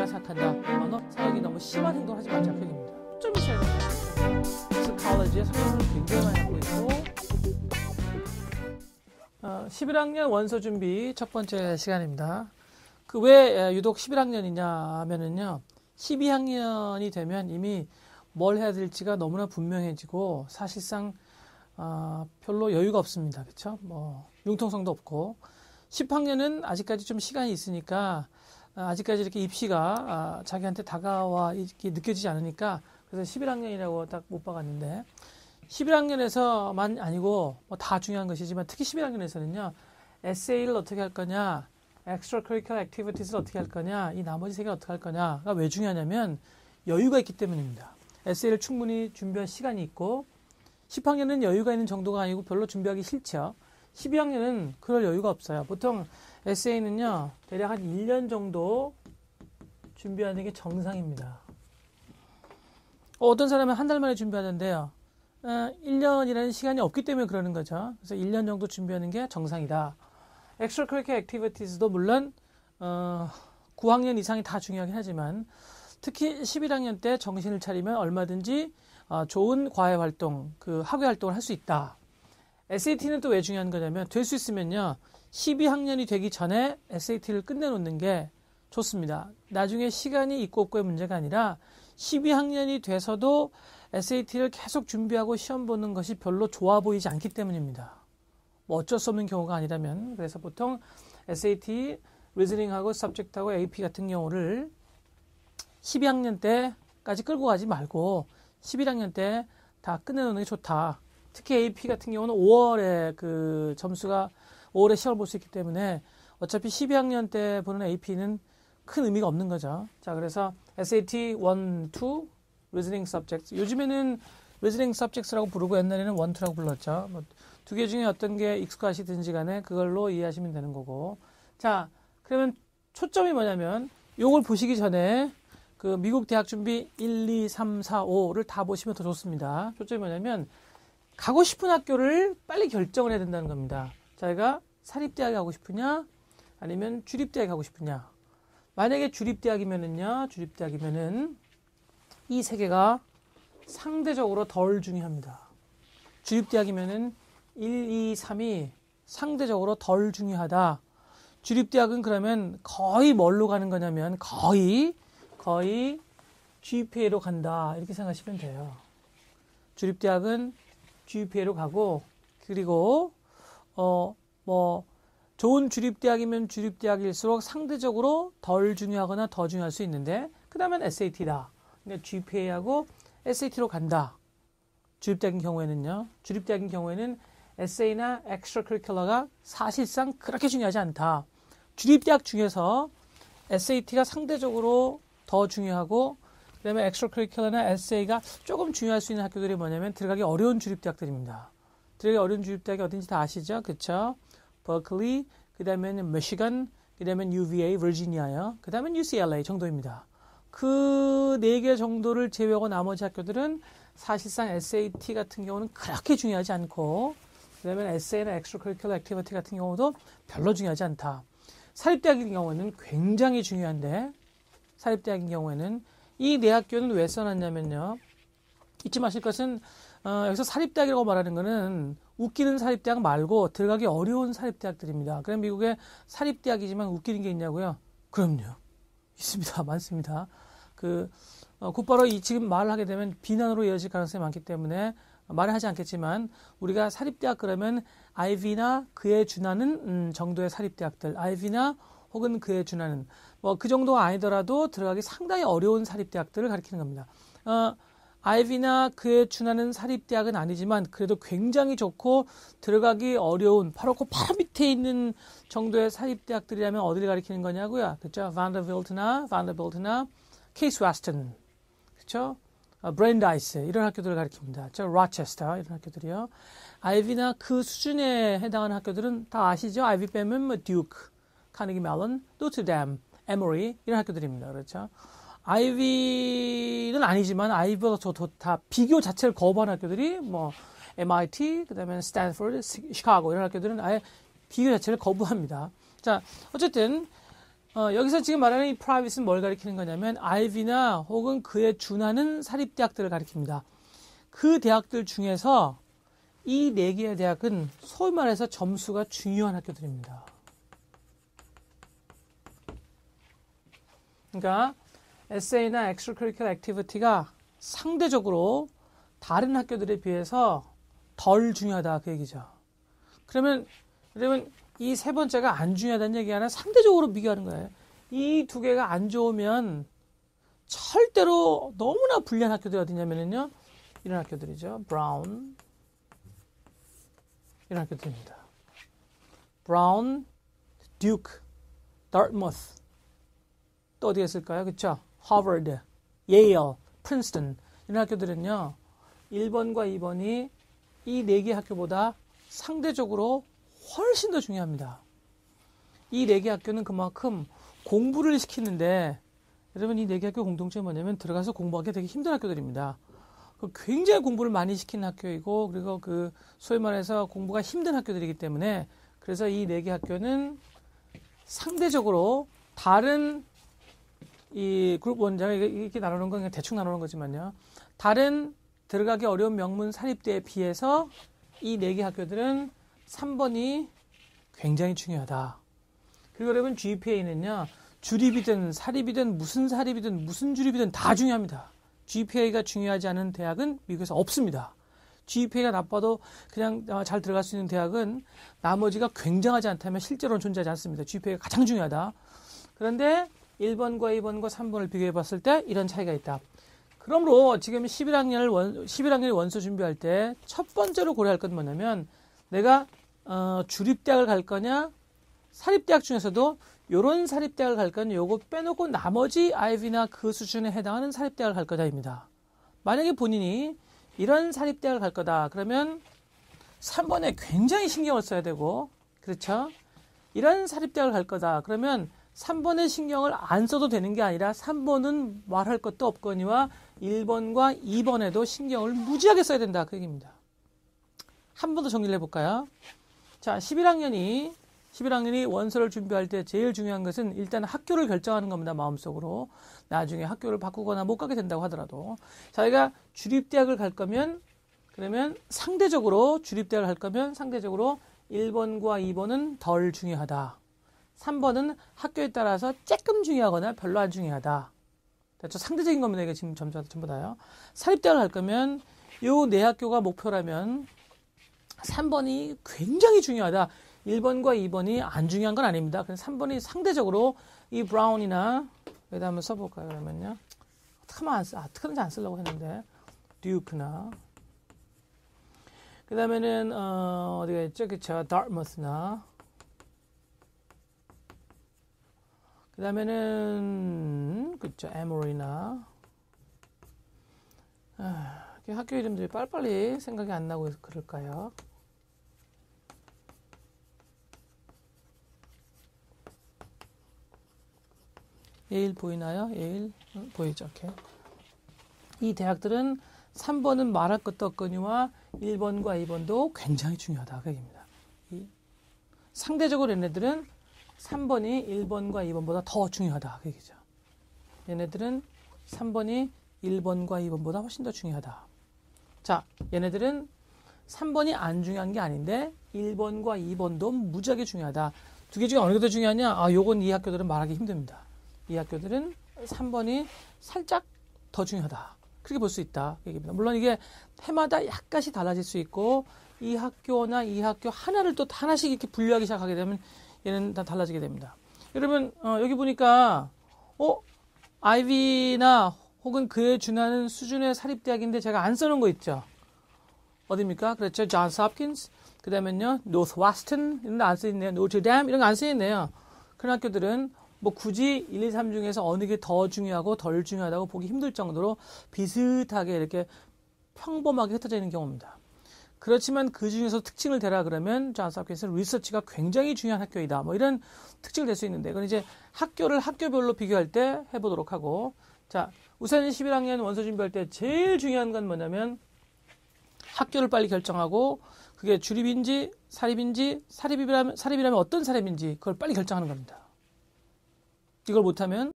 문제라 생각한다. 언어 사역이 너무 심한 행동을 하지 말자. 그 얘기입니다. 좀 있어야 돼요. psychology에 성격을 굉장히 많이 갖고 있고 11학년 원서 준비 첫 번째 시간입니다. 그 왜 유독 11학년이냐 하면은요. 12학년이 되면 이미 뭘 해야 될지가 너무나 분명해지고 사실상 별로 여유가 없습니다. 그렇죠? 뭐 융통성도 없고 10학년은 아직까지 좀 시간이 있으니까 아직까지 이렇게 입시가 자기한테 다가와 이렇게 느껴지지 않으니까 그래서 11학년이라고 딱 못 박았는데 11학년에서만 아니고 뭐 다 중요한 것이지만 특히 11학년에서는요. 에세이를 어떻게 할 거냐, extracurricular activities를 어떻게 할 거냐, 이 나머지 세 개를 어떻게 할 거냐가 왜 중요하냐면 여유가 있기 때문입니다. 에세이를 충분히 준비할 시간이 있고 10학년은 여유가 있는 정도가 아니고 별로 준비하기 싫죠. 12학년은 그럴 여유가 없어요. 보통 에세이는요. 대략 한 1년 정도 준비하는 게 정상입니다. 어떤 사람은 한 달 만에 준비하는데요. 1년이라는 시간이 없기 때문에 그러는 거죠. 그래서 1년 정도 준비하는 게 정상이다. extracurricular activities도 물론 9학년 이상이 다 중요하긴 하지만 특히 11학년 때 정신을 차리면 얼마든지 좋은 과외 활동, 그 학외 활동을 할 수 있다. SAT는 또 왜 중요한 거냐면 될 수 있으면요. 12학년이 되기 전에 SAT를 끝내놓는 게 좋습니다. 나중에 시간이 있고 없고의 문제가 아니라 12학년이 돼서도 SAT를 계속 준비하고 시험 보는 것이 별로 좋아 보이지 않기 때문입니다. 뭐 어쩔 수 없는 경우가 아니라면 그래서 보통 SAT, 리즈닝하고 서브젝트하고 AP 같은 경우를 12학년 때까지 끌고 가지 말고 11학년 때 다 끝내놓는 게 좋다. 특히 AP 같은 경우는 5월에 그 점수가 5월에 시험을 볼 수 있기 때문에 어차피 12학년 때 보는 AP는 큰 의미가 없는 거죠. 자, 그래서 SAT 1, 2, Reasoning Subjects. 요즘에는 Reasoning Subjects라고 부르고 옛날에는 1, 2라고 불렀죠. 뭐 두 개 중에 어떤 게 익숙하시든지 간에 그걸로 이해하시면 되는 거고. 자, 그러면 초점이 뭐냐면 요걸 보시기 전에 그 미국 대학 준비 1, 2, 3, 4, 5를 다 보시면 더 좋습니다. 초점이 뭐냐면 가고 싶은 학교를 빨리 결정을 해야 된다는 겁니다. 자기가 사립대학에 가고 싶으냐 아니면 주립대학에 가고 싶으냐. 만약에 주립대학이면은 이 세 개가 상대적으로 덜 중요합니다. 주립대학이면은 1, 2, 3이 상대적으로 덜 중요하다. 주립대학은 그러면 거의 뭘로 가는 거냐면 거의 GPA로 간다. 이렇게 생각하시면 돼요. 주립대학은 GPA로 가고 그리고 좋은 주립대학이면 주립대학일수록 상대적으로 덜 중요하거나 더 중요할 수 있는데 그 다음엔 SAT다. 그러니까 GPA하고 SAT로 간다. 주립대학인 경우에는 에세이나 extracurricular가 사실상 그렇게 중요하지 않다. 주립대학 중에서 SAT가 상대적으로 더 중요하고 그다음에 extracurricular나 에세이가 조금 중요할 수 있는 학교들이 뭐냐면 들어가기 어려운 주립대학들입니다. 들어가기 어려운 주립대학이 어딘지 다 아시죠? 그렇죠? 버클리, 그 다음에는 미시건, 그 다음엔 UVA, 버지니아요. 그 다음엔 UCLA 정도입니다. 그 4개 정도를 제외하고 나머지 학교들은 사실상 SAT 같은 경우는 그렇게 중요하지 않고 그 다음에 에세이나 extracurricular activity 같은 경우도 별로 중요하지 않다. 사립대학인 경우에는 굉장히 중요한데 사립대학인 경우에는 이 네 학교는 왜 써놨냐면요. 잊지 마실 것은 여기서 사립대학이라고 말하는 거는 웃기는 사립대학 말고 들어가기 어려운 사립대학들입니다. 그럼 미국에 사립대학이지만 웃기는 게 있냐고요? 그럼요. 있습니다. 많습니다. 곧바로 지금 말을 하게 되면 비난으로 이어질 가능성이 많기 때문에 말을 하지 않겠지만 우리가 사립대학 그러면 아이비나 그에 준하는 정도의 사립대학들, 아이비나 혹은 그에 준하는 뭐 그 정도가 아니더라도 들어가기 상당히 어려운 사립대학들을 가리키는 겁니다. 아이비나 그에 준하는 사립대학은 아니지만 그래도 굉장히 좋고 들어가기 어려운 바로 밑에 있는 정도의 사립대학들이라면 어디를 가리키는 거냐고요? 그렇죠? vanderbilt나 케이스 웨스턴, 그렇죠? 브랜다이스 이런 학교들을 가리킵니다. 저 로체스터 이런 학교들이요. 아이비나 그 수준에 해당하는 학교들은 다 아시죠? 아이비 빼면 뭐 듀크, 카네기 멜론, 노트담, 에머리 이런 학교들입니다. 그렇죠? 아이비는 아니지만 아이비보다 다 비교 자체를 거부하는 학교들이 뭐 MIT, 그다음에 스탠포드, 시카고 이런 학교들은 아예 비교 자체를 거부합니다. 자, 어쨌든 여기서 지금 말하는 이 private는 뭘 가리키는 거냐면 아이비나 혹은 그에 준하는 사립대학들을 가리킵니다. 그 대학들 중에서 이 4개의 대학은 소위 말해서 점수가 중요한 학교들입니다. 그러니까 에세이나 extracurricular activity가 상대적으로 다른 학교들에 비해서 덜 중요하다 그 얘기죠. 그러면 이 세 번째가 안 중요하다는 얘기 하나 상대적으로 비교하는 거예요. 이 2개가 안 좋으면 절대로 너무나 불리한 학교들이 어디냐면요. 이런 학교들이죠. 브라운 이런 학교들입니다. 브라운, 듀크, 다트머스 또 어디가 있을까요? 그렇죠? 하버드, 예일, 프린스턴 이런 학교들은요. 1번과 2번이 이 4개 학교보다 상대적으로 훨씬 더 중요합니다. 이 4개 학교는 그만큼 공부를 시키는데 여러분 이 4개 학교 공통점이 뭐냐면 들어가서 공부하기 되게 힘든 학교들입니다. 굉장히 공부를 많이 시키는 학교이고 그리고 그 소위 말해서 공부가 힘든 학교들이기 때문에 그래서 이 4개 학교는 상대적으로 다른 이 그룹 원장을 이렇게 나누는 건 그냥 대충 나누는 거지만요. 다른 들어가기 어려운 명문 사립대에 비해서 이 4개 학교들은 3번이 굉장히 중요하다. 그리고 여러분 GPA는요. 주립이든 사립이든 무슨 사립이든 무슨 주립이든 다 중요합니다. GPA가 중요하지 않은 대학은 미국에서 없습니다. GPA가 나빠도 그냥 잘 들어갈 수 있는 대학은 나머지가 굉장하지 않다면 실제로는 존재하지 않습니다. GPA가 가장 중요하다. 그런데 1번과 2번과 3번을 비교해 봤을 때 이런 차이가 있다. 그러므로 지금 11학년이 원서 준비할 때 첫 번째로 고려할 건 뭐냐면 내가 주립대학을 갈 거냐 사립대학 중에서도 요런 사립대학을 갈 거냐 요거 빼놓고 나머지 아이비나 그 수준에 해당하는 사립대학을 갈 거냐입니다. 만약에 본인이 이런 사립대학을 갈 거다 그러면 3번에 굉장히 신경을 써야 되고 그렇죠? 이런 사립대학을 갈 거다 그러면 3번에 신경을 안 써도 되는 게 아니라 3번은 말할 것도 없거니와 1번과 2번에도 신경을 무지하게 써야 된다 그 얘기입니다. 한 번 더 정리를 해볼까요? 자, 11학년이 원서를 준비할 때 제일 중요한 것은 일단 학교를 결정하는 겁니다. 마음속으로. 나중에 학교를 바꾸거나 못 가게 된다고 하더라도. 자기가 주립대학을 갈 거면 그러면 상대적으로 주립대학을 갈 거면 상대적으로 1번과 2번은 덜 중요하다. 3번은 학교에 따라서 조금 중요하거나 별로 안 중요하다. 저 상대적인 겁니다. 이게 지금 전부 다요. 사립대학을 갈 거면 요 네 학교가 목표라면 3번이 굉장히 중요하다. 1번과 2번이 안 중요한 건 아닙니다. 그래서 3번이 상대적으로 이 브라운이나 여기다 한번 써볼까요? 그러면요. 어떻게든지 안 쓰려고 했는데 듀크나 그 다음에는 어디가 있죠? 그쵸? 다트머스나 그 다음에는 그쵸? 에모리나 학교 이름들이 빨리빨리 생각이 안 나고 그럴까요? 예일 보이나요? 예일 보이죠? 오케이. 이 대학들은 3번은 말할 것도 없거니와 1번과 2번도 굉장히 중요하다 그 얘기입니다. 상대적으로 얘네들은 3번이 1번과 2번보다 더 중요하다 그 얘기죠. 얘네들은 3번이 1번과 2번보다 훨씬 더 중요하다. 자, 얘네들은 3번이 안 중요한 게 아닌데 1번과 2번도 무지하게 중요하다. 두 개 중에 어느 게 더 중요하냐? 요건 이 학교들은 말하기 힘듭니다. 이 학교들은 3번이 살짝 더 중요하다. 그렇게 볼 수 있다. 얘기입니다. 물론 이게 해마다 약간씩 달라질 수 있고 이 학교나 이 학교 하나를 또 하나씩 이렇게 분류하기 시작하게 되면 얘는 다 달라지게 됩니다. 여러분 여기 보니까 아이비나 혹은 그에 준하는 수준의 사립대학인데 제가 안 써놓은 거 있죠. 어디입니까? 그렇죠. 존스 홉킨스 그 다음에는요. 노스웨스턴 이런 거 안 써있네요. 노트담 이런 거 안 써있네요. 그런 학교들은 뭐 굳이 1, 2, 3 중에서 어느 게 더 중요하고 덜 중요하다고 보기 힘들 정도로 비슷하게 이렇게 평범하게 흩어져 있는 경우입니다. 그렇지만 그 중에서 특징을 대라 그러면 존스 홉킨스는 리서치가 굉장히 중요한 학교이다. 뭐 이런 특징을 낼 수 있는데 그건 이제 학교를 학교별로 비교할 때 해보도록 하고 자 우선 11학년 원서 준비할 때 제일 중요한 건 뭐냐면 학교를 빨리 결정하고 그게 주립인지 사립인지 사립이라면 어떤 사립인지 그걸 빨리 결정하는 겁니다. 이걸 못하면